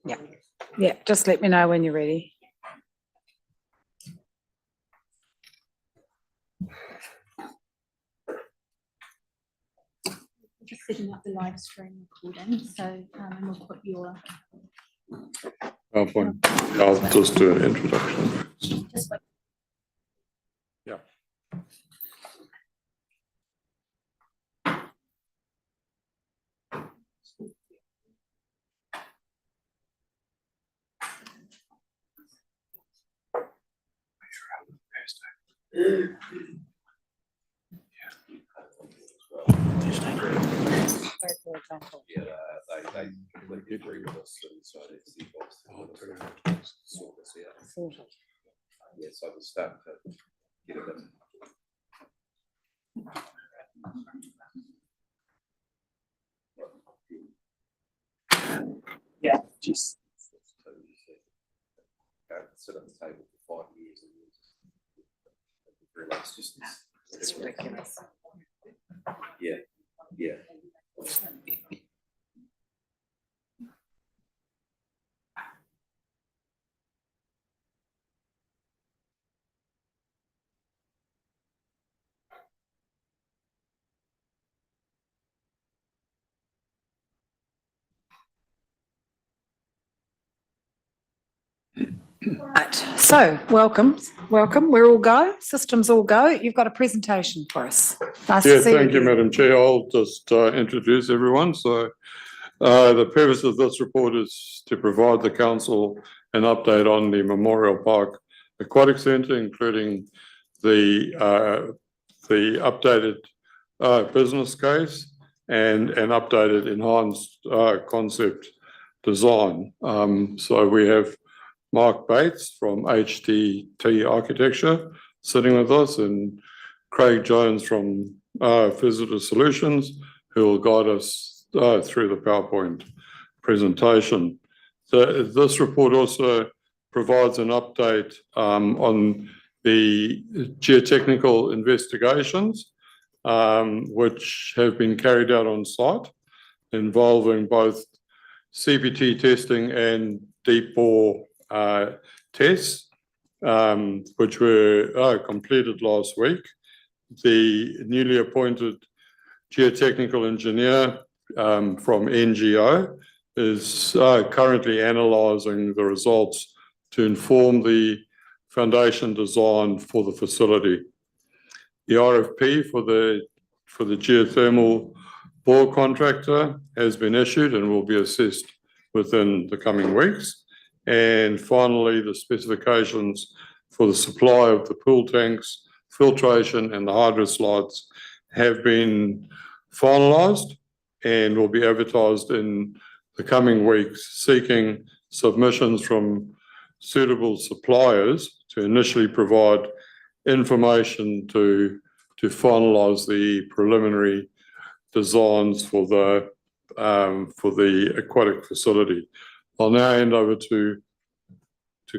Yeah, yeah. Just let me know when you're ready. Just setting up the live stream recording, so and we'll put your PowerPoint. I'll just do an introduction. just wait. Yeah. They completely agree with us, and so it's the sort this out. Yeah, so we're starting to get a bit. Yeah, just sit at the table for 5 years and realize just It's ridiculous. yeah. Right. So, welcome. We're all go. Systems all go. You've got a presentation for us. Nice Yeah, to see thank you, Madam Chair. I'll just introduce everyone. So the purpose of this report is to provide the council an update on the Memorial Park Aquatic Centre, including the updated business case and an updated enhanced concept design. So we have Mark Bates from HTT Architecture sitting with us, and Craig Jones from Visitor Solutions, who will guide us through the PowerPoint presentation. This report also provides an update on the geotechnical investigations, which have been carried out on site, involving both CPT testing and deep bore tests, which were completed last week. The newly appointed geotechnical engineer from NGO is currently analysing the results to inform the foundation design for the facility. The RFP for the geothermal bore contractor has been issued and will be assessed within the coming weeks. And finally, the specifications for the supply of the pool tanks, filtration and the hydro slides have been finalised and will be advertised in the coming weeks, seeking submissions from suitable suppliers to initially provide information to finalise the preliminary designs for the aquatic facility. I'll now hand over to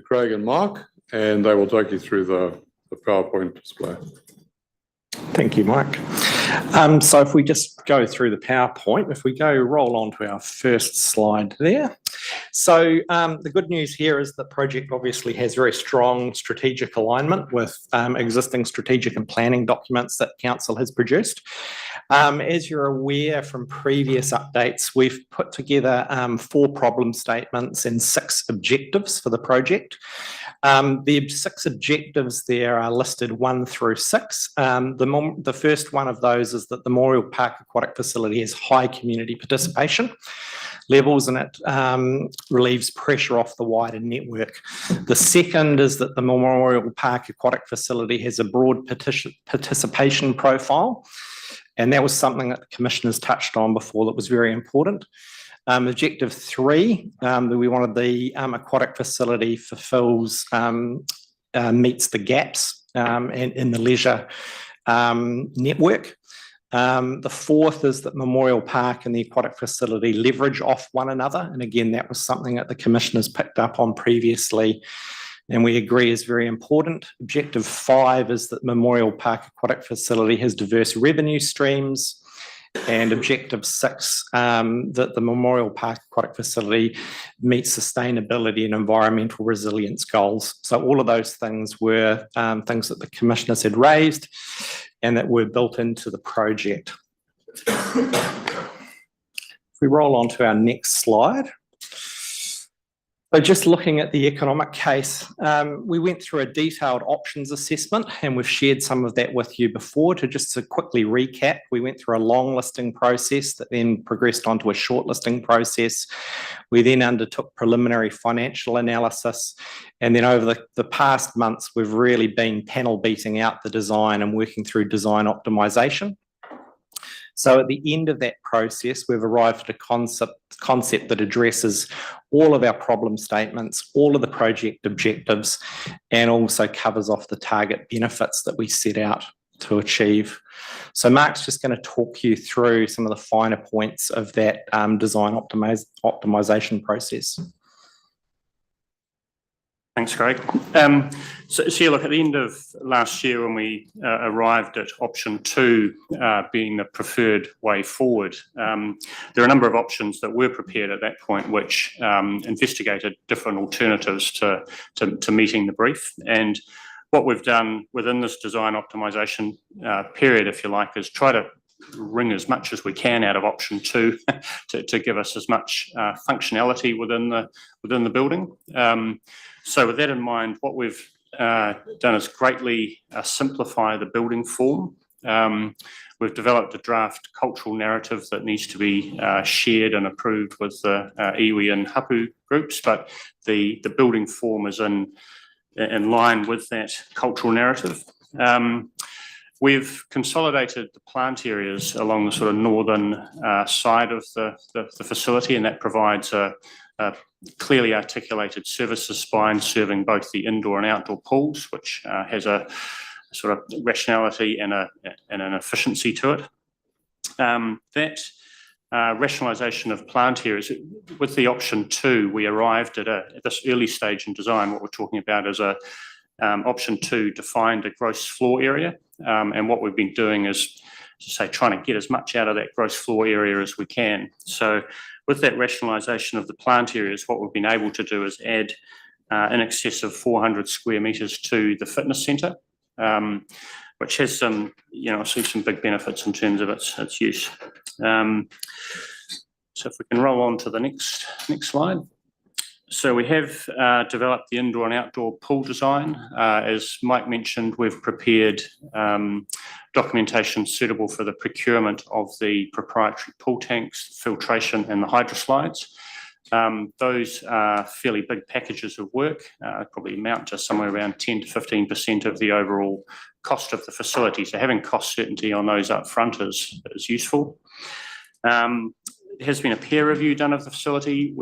Craig and Mark, and they will take you through the PowerPoint display. thank you, Mike. So if we just go through the PowerPoint, if we roll on to our first slide there. So the good news here is the project obviously has very strong strategic alignment with existing strategic and planning documents that Council has produced. As you're aware from previous updates, we've put together 4 problem statements and 6 objectives for the project. The 6 objectives there are listed 1 through 6. The first one of those is that the Memorial Park Aquatic Facility has high community participation levels, and it relieves pressure off the wider network. The second is that the Memorial Park Aquatic Facility has a broad participation profile, and that was something that the Commissioners touched on before that was very important. Objective 3, we wanted the aquatic facility fulfills, meets the gaps in the leisure network. The fourth is that Memorial Park and the aquatic facility leverage off one another. And again, that was something that the Commissioners picked up on previously, and we agree is very important. Objective 5 is that Memorial Park Aquatic Facility has diverse revenue streams. And objective 6, that the Memorial Park Aquatic Facility meets sustainability and environmental resilience goals. So all of those things were things that the commissioners had raised and that were built into the project. If we roll on to our next slide. So just looking at the economic case, we went through a detailed options assessment and we've shared some of that with you before. To quickly recap, we went through a long listing process that then progressed onto a short listing process. We then undertook preliminary financial analysis. And then over the past months, we've really been panel beating out the design and working through design optimization. So at the end of that process, we've arrived at a concept that addresses all of our problem statements, all of the project objectives, and also covers off the target benefits that we set out to achieve. So Mark's just going to talk you through some of the finer points of that design optimization process. Thanks, Craig. So you look, at the end of last year when we arrived at option 2 being the preferred way forward, there are a number of options that were prepared at that point which investigated different alternatives to meeting the brief. And what we've done within this design optimization period, if you like, is try to wring as much as we can out of option 2 to give us as much functionality within the building. So with that in mind, what we've done is greatly simplify the building form. We've developed a draft cultural narrative that needs to be shared and approved with the iwi and hapu groups, but the building form is in line with that cultural narrative. We've consolidated the plant areas along the sort of northern side of the facility, and that provides a clearly articulated services spine serving both the indoor and outdoor pools, which has a sort of rationality and an efficiency to it. That rationalisation of plant areas, with the option 2, we arrived at this early stage in design. What we're talking about is option 2 defined a gross floor area, and what we've been doing is, to say, trying to get as much out of that gross floor area as we can. So with that rationalisation of the plant areas, what we've been able to do is add in excess of 400 square metres to the fitness centre, which has some, some big benefits in terms of its use. So if we can roll on to the next slide. So we have developed the indoor and outdoor pool design. As Mike mentioned, we've prepared documentation suitable for the procurement of the proprietary pool tanks, filtration and the hydroslides. Those are fairly big packages of work, probably amount to somewhere around 10 to 15% of the overall cost of the facility. So having cost certainty on those up front is useful. There has been a peer review done of the facility.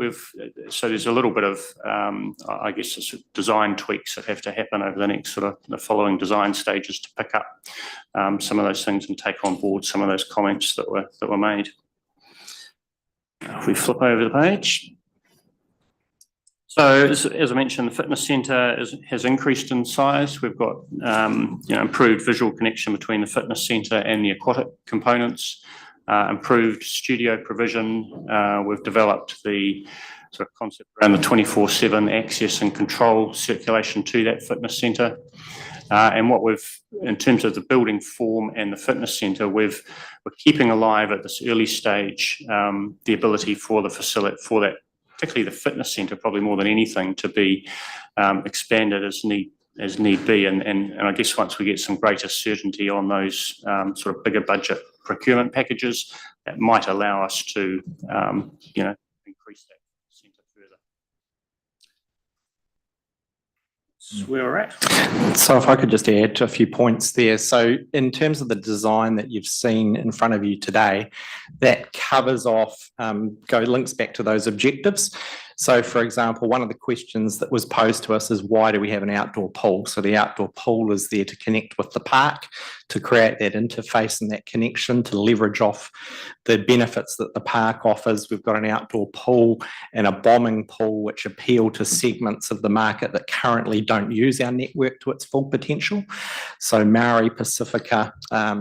So there's a little bit of, I guess, sort of design tweaks that have to happen over the next sort of the following design stages to pick up some of those things and take on board some of those comments that were made. If we flip over the page. So as I mentioned, the fitness centre has increased in size. We've got improved visual connection between the fitness centre and the aquatic components. Improved studio provision. We've developed the sort of concept around the 24/7 access and control circulation to that fitness centre. And what in terms of the building form and the fitness centre, we're keeping alive at this early stage the ability for the facility, for that, particularly the fitness centre, probably more than anything, to be expanded as need be. And I guess once we get some greater certainty on those sort of bigger budget procurement packages, that might allow us to, increase that centre further. That's where we're at. So if I could just add to a few points there. So in terms of the design that you've seen in front of you today, that covers off, links back to those objectives. So for example, one of the questions that was posed to us is, why do we have an outdoor pool? So the outdoor pool is there to connect with the park, to create that interface and that connection, to leverage off the benefits that the park offers. We've got an outdoor pool and a bombing pool which appeal to segments of the market that currently don't use our network to its full potential. So Maori, Pacifica,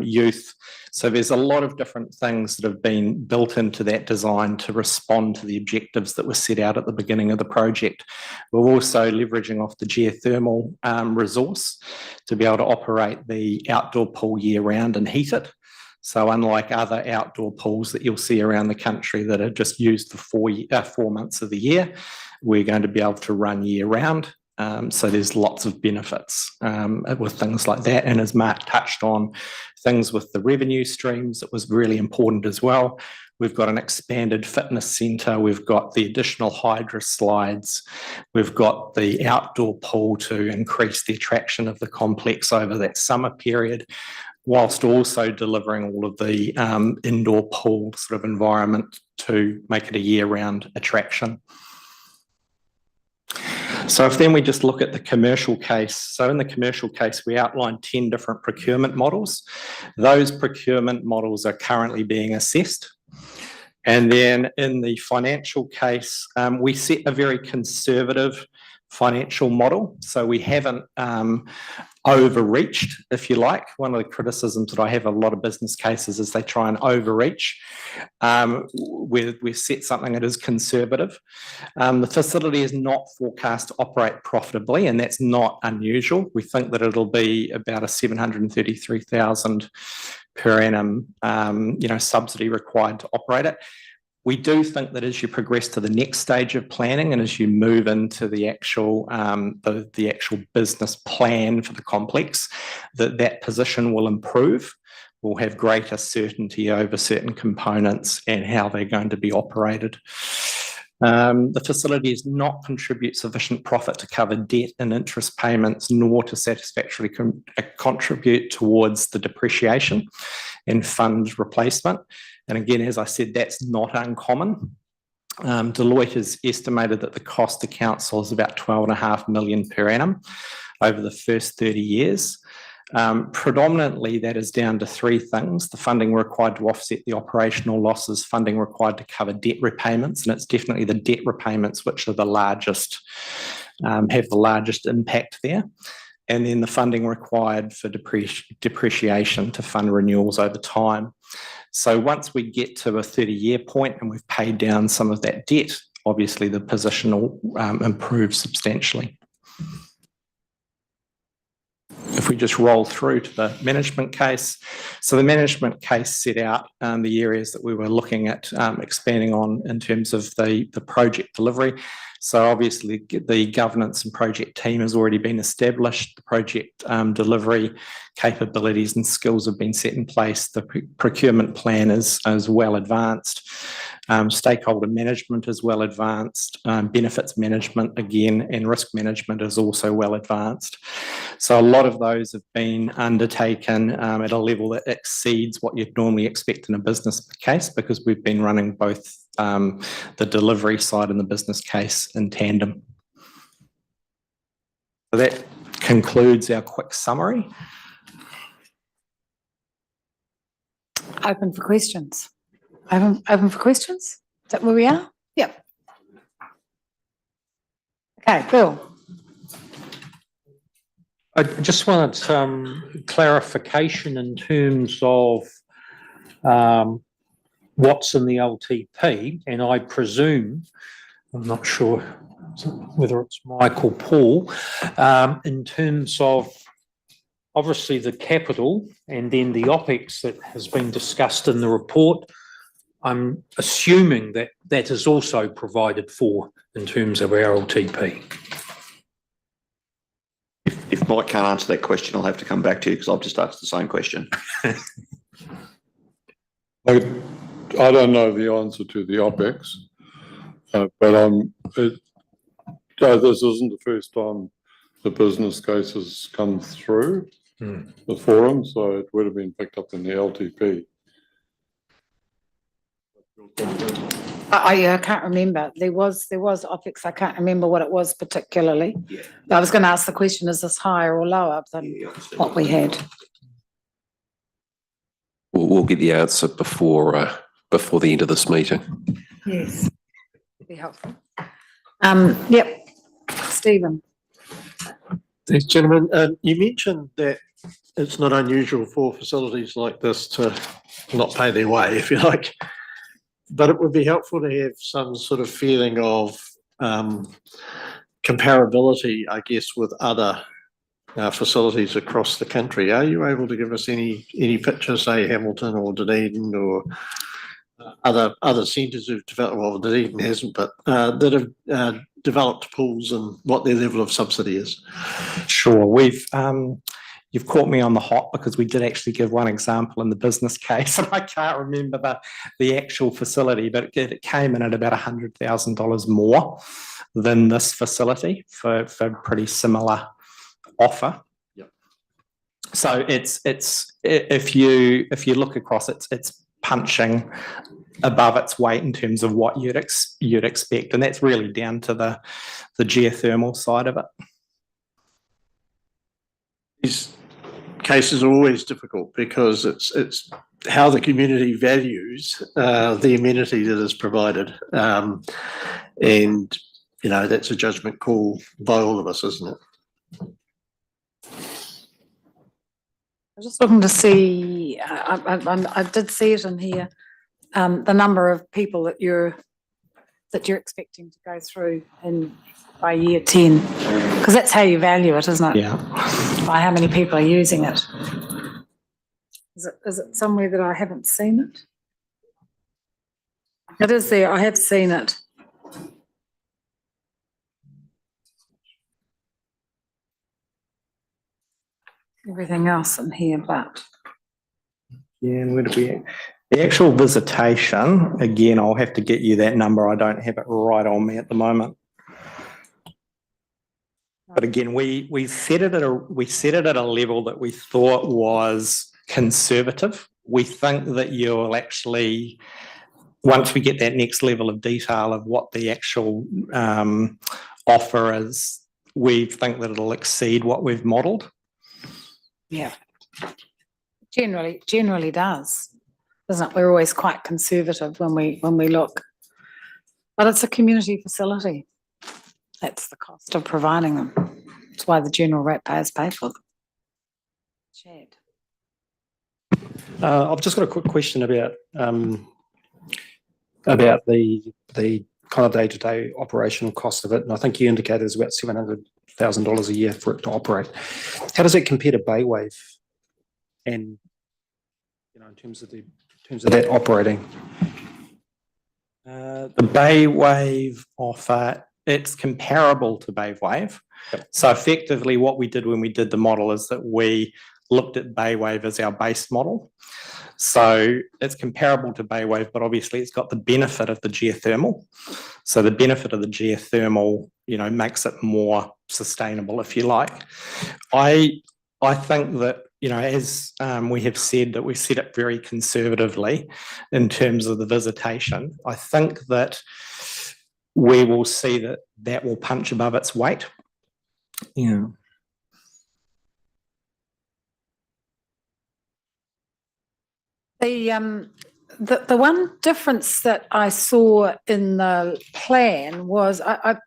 youth, So there's a lot of different things that have been built into that design to respond to the objectives that were set out at the beginning of the project. We're also leveraging off the geothermal resource to be able to operate the outdoor pool year round and heat it. So unlike other outdoor pools that you'll see around the country that are just used for 4 months of the year, we're going to be able to run year round. So there's lots of benefits with things like that. And as Mark touched on, things with the revenue streams, it was really important as well. We've got an expanded fitness centre. We've got the additional hydro slides. We've got the outdoor pool to increase the attraction of the complex over that summer period, whilst also delivering all of the indoor pool sort of environment to make it a year-round attraction. So if then we just look at the commercial case, so in the commercial case, we outlined 10 different procurement models. Those procurement models are currently being assessed. And then in the financial case, we set a very conservative financial model. So we haven't overreached, if you like. One of the criticisms that I have of a lot of business cases is they try and overreach. We've set something that is conservative. The facility is not forecast to operate profitably, and that's not unusual. We think that it'll be about a 733,000 per annum, subsidy required to operate it. We do think that as you progress to the next stage of planning and as you move into the actual business plan for the complex, that position will improve. We'll have greater certainty over certain components and how they're going to be operated. The facility does not contribute sufficient profit to cover debt and interest payments, nor to satisfactorily contribute towards the depreciation and fund replacement. And again, as I said, that's not uncommon. Deloitte has estimated that the cost to council is about 12.5 million per annum over the first 30 years. Predominantly, that is down to three things: the funding required to offset the operational losses, funding required to cover debt repayments, and it's definitely the debt repayments which are the largest, have the largest impact there. And then the funding required for depreciation to fund renewals over time. So once we get to a 30-year point and we've paid down some of that debt, obviously the position will improve substantially. If we just roll through to the management case. So the management case set out the areas that we were looking at expanding on in terms of the project delivery. So obviously the governance and project team has already been established. The project delivery capabilities and skills have been set in place. The procurement plan is well advanced. Stakeholder management is well advanced. Benefits management, again, and risk management is also well advanced. So a lot of those have been undertaken at a level that exceeds what you'd normally expect in a business case, because we've been running both the delivery side and the business case in tandem. So that concludes our quick summary. Open for questions. Open for questions? Is that where we are? Yep. Okay, Bill. I just wanted clarification in terms of what's in the LTP, and I presume, I'm not sure whether it's Mike or Paul, in terms of obviously the capital and then the OPEX that has been discussed in the report. I'm assuming that that is also provided for in terms of our LTP. If Mike can't answer that question, I'll have to come back to you because I've just asked the same question. I don't know the answer to the OPEX, but this isn't the first time the business cases come through the forum, so it would have been picked up in the LTP. I can't remember. There was OPEX. I can't remember what it was particularly. Yeah. I was going to ask the question: is this higher or lower than what we had? We'll get the answer before the end of this meeting. Yes, be helpful. Yep, Stephen. Thanks, gentlemen. You mentioned that it's not unusual for facilities like this to not pay their way, if you like. But it would be helpful to have some sort of feeling of comparability, I guess, with other facilities across the country. Are you able to give us any pictures, say Hamilton or Dunedin or other centres who've developed, well, Dunedin hasn't, but that have developed pools and what their level of subsidy is? Sure, you've caught me on the hop because we did actually give one example in the business case, and I can't remember the actual facility, but it came in at about $100,000 more than this facility for pretty similar offer. Yep. So it's if you look across, it's punching above its weight in terms of what you'd expect, and that's really down to the geothermal side of it. These cases are always difficult because it's how the community values the amenity that is provided, and you know, that's a judgment call by all of us, isn't it? I'm just looking to see, I did see it in here, the number of people that you're expecting to go through by year 10, because that's how you value it, isn't it? Yeah. By how many people are using it. Is it somewhere that I haven't seen it? It is there, I have seen it. Everything else in here, but. Yeah, and where do we? The actual visitation, again, I'll have to get you that number. I don't have it right on me at the moment. But again, we set it at a level that we thought was conservative. We think that you'll actually, once we get that next level of detail of what the actual offer is, we think that it'll exceed what we've modelled. Yeah. Generally does, doesn't it? We're always quite conservative when we look. But it's a community facility. That's the cost of providing them. That's why the general ratepayers pay for them. Chad. I've just got a quick question about the kind of day-to-day operational cost of it, and I think you indicated it's about $700,000 a year for it to operate. How does it compare to Baywave, and in terms of that operating? The Baywave offer, it's comparable to Baywave. Yep. So effectively what we did when we did the model is that we looked at Baywave as our base model. So it's comparable to Baywave, but obviously it's got the benefit of the geothermal. So the benefit of the geothermal, makes it more sustainable, if you like. I think that, as we have said, that we set it very conservatively in terms of the visitation. I think that we will see that will punch above its weight. Yeah. The one difference that I saw in the plan was I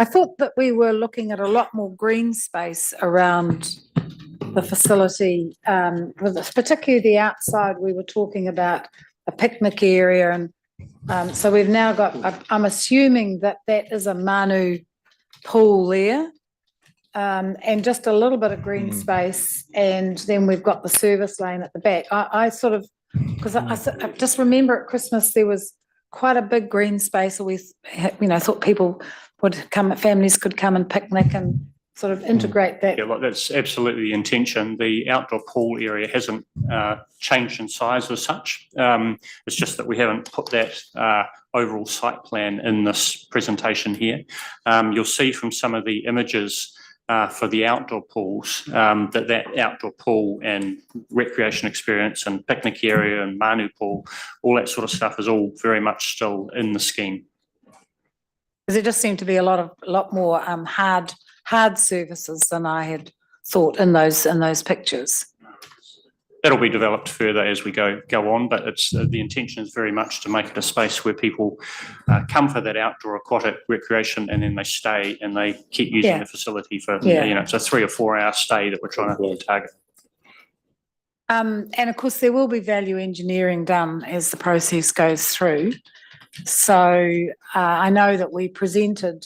thought that we were looking at a lot more green space around the facility, particularly the outside. We were talking about a picnic area, and so we've now got, I'm assuming that is a Manu pool there, and just a little bit of green space, and then we've got the service lane at the back. I sort of, because I just remember at Christmas there was quite a big green space. We, thought people would come, families could come and picnic and sort of integrate that. Yeah, that's absolutely the intention. The outdoor pool area hasn't changed in size as such. It's just that we haven't put that overall site plan in this presentation here. You'll see from some of the images for the outdoor pools that outdoor pool and recreation experience and picnic area and Manu pool, all that sort of stuff is all very much still in the scheme. Because there just seemed to be a lot more hard services than I had thought in those pictures. That'll be developed further as we go on, but it's the intention is very much to make it a space where people come for that outdoor aquatic recreation, and then they stay and they keep using the facility for it's a 3 or 4 hour stay that we're trying to target. And of course, there will be value engineering done as the process goes through. So I know that we presented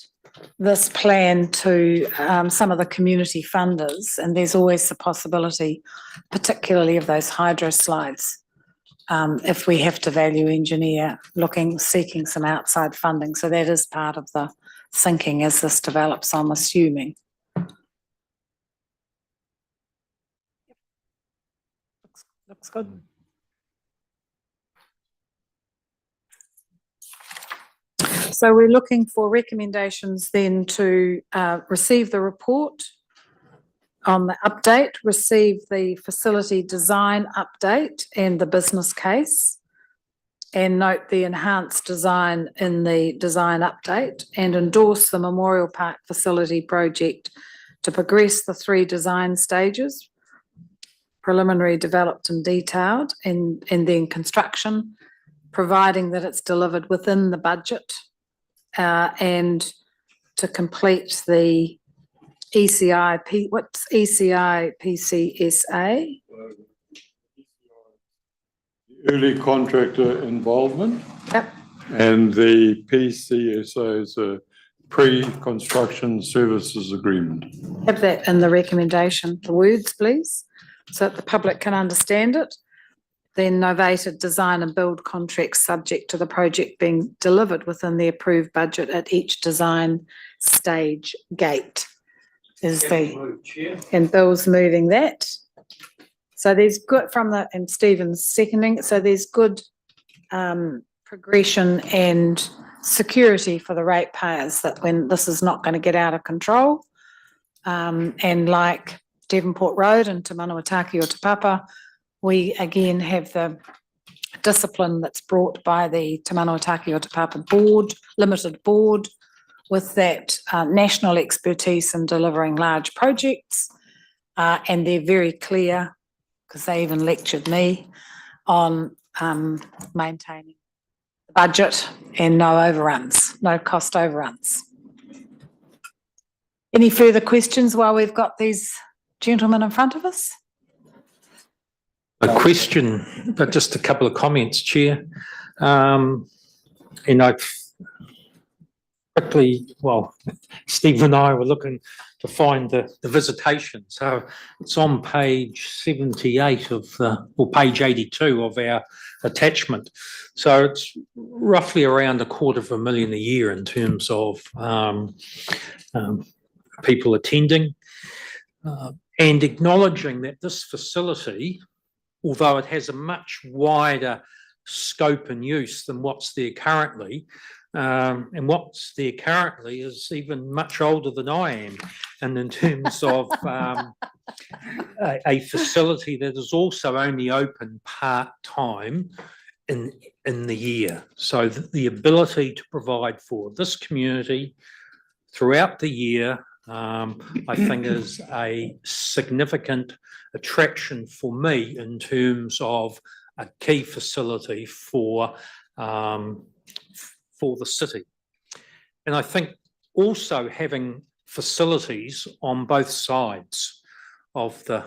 this plan to some of the community funders, and there's always the possibility, particularly of those hydro slides, if we have to value engineer, seeking some outside funding. So that is part of the thinking as this develops, I'm assuming. Looks good. So we're looking for recommendations then to receive the report on the update, receive the facility design update and the business case, and note the enhanced design in the design update, and endorse the Memorial Park facility project to progress the 3 design stages: preliminary, developed and detailed, and then construction, providing that it's delivered within the budget, and to complete the what's ECI PCSA? Early contractor involvement. Yep. And the PCSA is a pre-construction services agreement. Have that in the recommendation, the words, please, so that the public can understand it. Then novated design and build contracts subject to the project being delivered within the approved budget at each design stage gate. And Bill's moving that. So there's good and Stephen's seconding, so there's good progression and security for the ratepayers that when this is not going to get out of control. And like Devonport Road and Te Manawataki or Te Papa, we again have the discipline that's brought by the Te Manawataki or Te Papa limited board, with that national expertise in delivering large projects. And they're very clear, because they even lectured me on maintaining the budget and no overruns, no cost overruns. Any further questions while we've got these gentlemen in front of us? A question, but just a couple of comments, Chair. And I've quickly, Steve and I were looking to find the visitation. So it's on page 78 or page 82 of our attachment. So it's roughly around $250,000 a year in terms of people attending, and acknowledging that this facility, although it has a much wider scope and use than what's there currently, and what's there currently is even much older than I am, and in terms of a facility that is also only open part-time in the year. So the ability to provide for this community throughout the year, I think is a significant attraction for me in terms of a key facility for the city. And I think also having facilities on both sides of the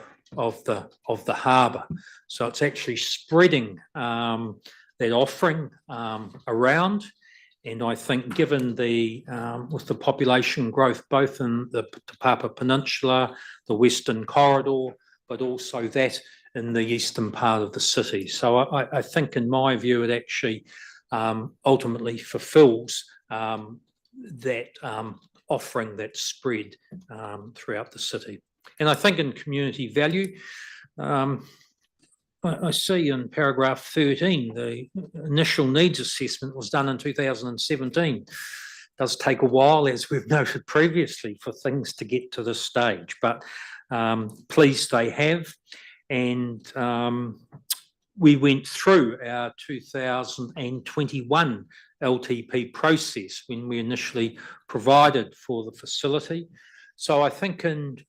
harbour, so it's actually spreading that offering around. And I think given with the population growth both in the Te Papa Peninsula, the Western Corridor, but also that in the eastern part of the city. So I think in my view it actually ultimately fulfills that offering, that spread throughout the city. And I think in community value, I see in paragraph 13, the initial needs assessment was done in 2017. It does take a while, as we've noted previously, for things to get to this stage, but pleased they have. And we went through our 2021 LTP process when we initially provided for the facility. So I think, and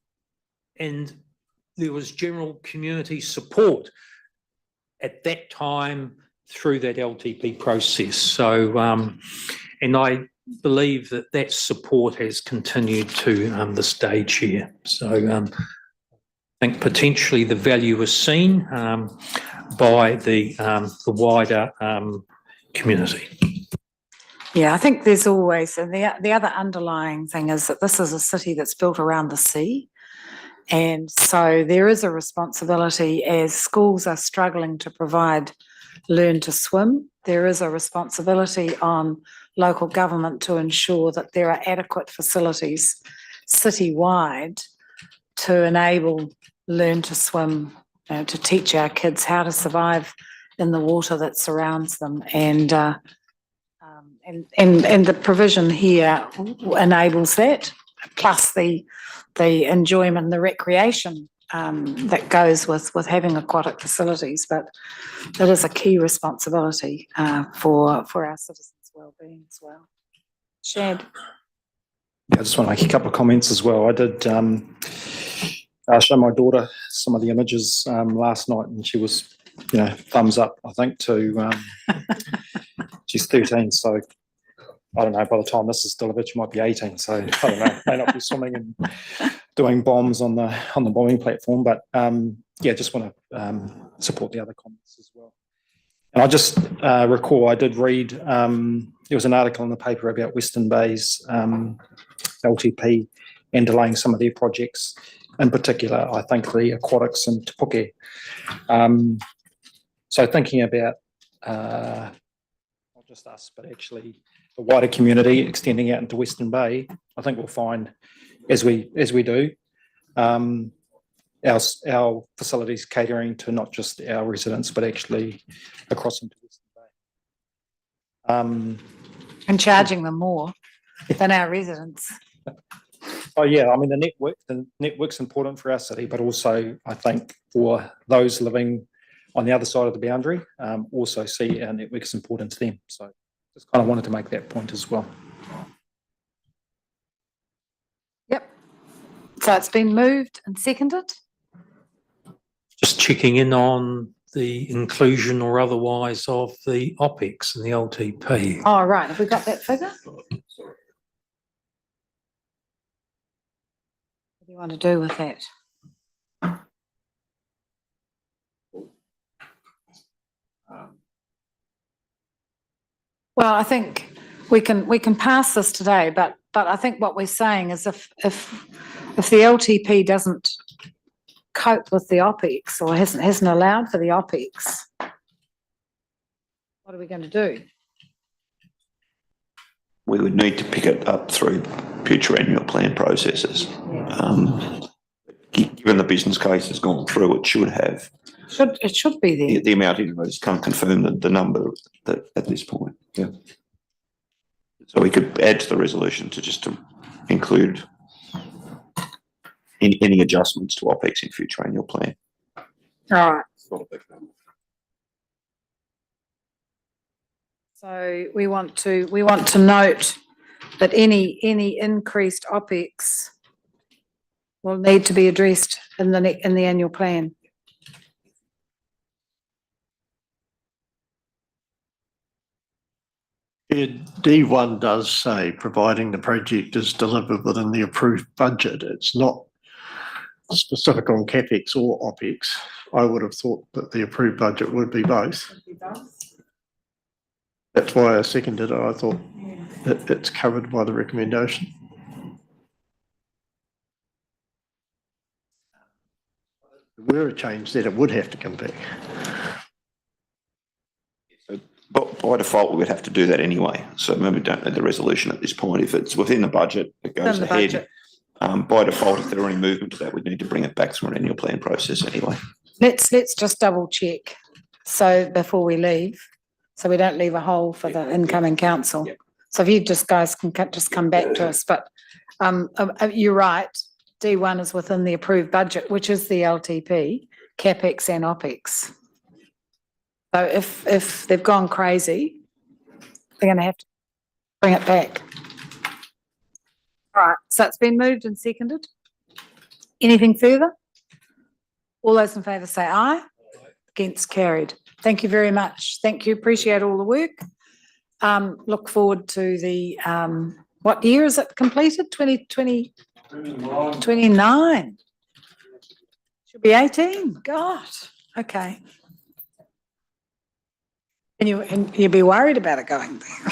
there was general community support at that time through that LTP process. So, and I believe that support has continued to the stage here. So think potentially the value is seen by the wider community. Yeah, I think there's always, and the other underlying thing is that this is a city that's built around the sea. And so there is a responsibility as schools are struggling to provide learn to swim. There is a responsibility on local government to ensure that there are adequate facilities citywide to enable learn to swim, to teach our kids how to survive in the water that surrounds them. And the provision here enables that, plus the enjoyment, the recreation that goes with having aquatic facilities. But it is a key responsibility for our citizens' well-being as well. Shad. Yeah, I just want to make a couple of comments as well. I did show my daughter some of the images last night, and she was, thumbs up, I think, to she's 13, so I don't know, by the time this is delivered, she might be 18, so I don't know, may not be swimming and doing bombs on the bombing platform, but just want to support the other comments as well. And I just recall I did read, there was an article in the paper about Western Bay's LTP and delaying some of their projects, in particular, I think the aquatics in Te Puke. So thinking about not just us, but actually the wider community extending out into Western Bay, I think we'll find as we do, our facilities catering to not just our residents, but actually across into Western Bay. And charging them more than our residents. Oh yeah, I mean the network's important for our city, but also I think for those living on the other side of the boundary, also see our network is important to them. So just kind of wanted to make that point as well. Yep. So it's been moved and seconded. Just checking in on the inclusion or otherwise of the OPEX and the LTP. Oh, right. Have we got that figure? What do you want to do with that? Well, I think we can pass this today, but I think what we're saying is if the LTP doesn't cope with the OPEX or hasn't allowed for the OPEX, what are we going to do? We would need to pick it up through future annual plan processes. Given the business case has gone through, it should have. It should be there. The amount invoice can't confirm the number that at this point. Yeah. So we could add to the resolution to include any adjustments to OPEX in future annual plan. All right. It's not a big number. So we want to note that any increased OPEX will need to be addressed in the annual plan. D1 does say, providing the project is delivered within the approved budget. It's not specific on CapEx or OPEX. I would have thought that the approved budget would be both. That's why I seconded it. I thought that it's covered by the recommendation. If there were a change that it would have to come back. But by default, we would have to do that anyway. So maybe we don't need the resolution at this point. If it's within the budget, it goes ahead. By default, if there are any movement to that, we'd need to bring it back through an annual plan process anyway. Let's just double check. So before we leave, so we don't leave a hole for the incoming council. Yep. So if you guys can just come back to us, but you're right. D1 is within the approved budget, which is the LTP, CapEx and OPEX. So if they've gone crazy, they're going to have to bring it back. All right, so it's been moved and seconded. Anything further? All those in favour say aye. Against, carried. Thank you very much. Thank you. Appreciate all the work. Look forward to the, what year is it completed? 2029. Should be 18, God, okay. And you'd be worried about it going there.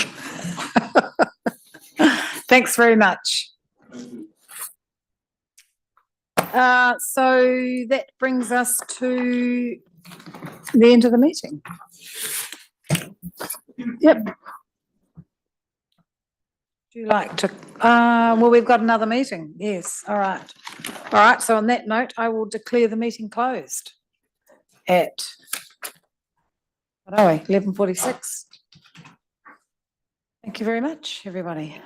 Thanks very much. So that brings us to the end of the meeting. Yep. Do you like to, well, we've got another meeting, yes, all right. All right, so on that note, I will declare the meeting closed at, what are we, 11:46. Thank you very much, everybody.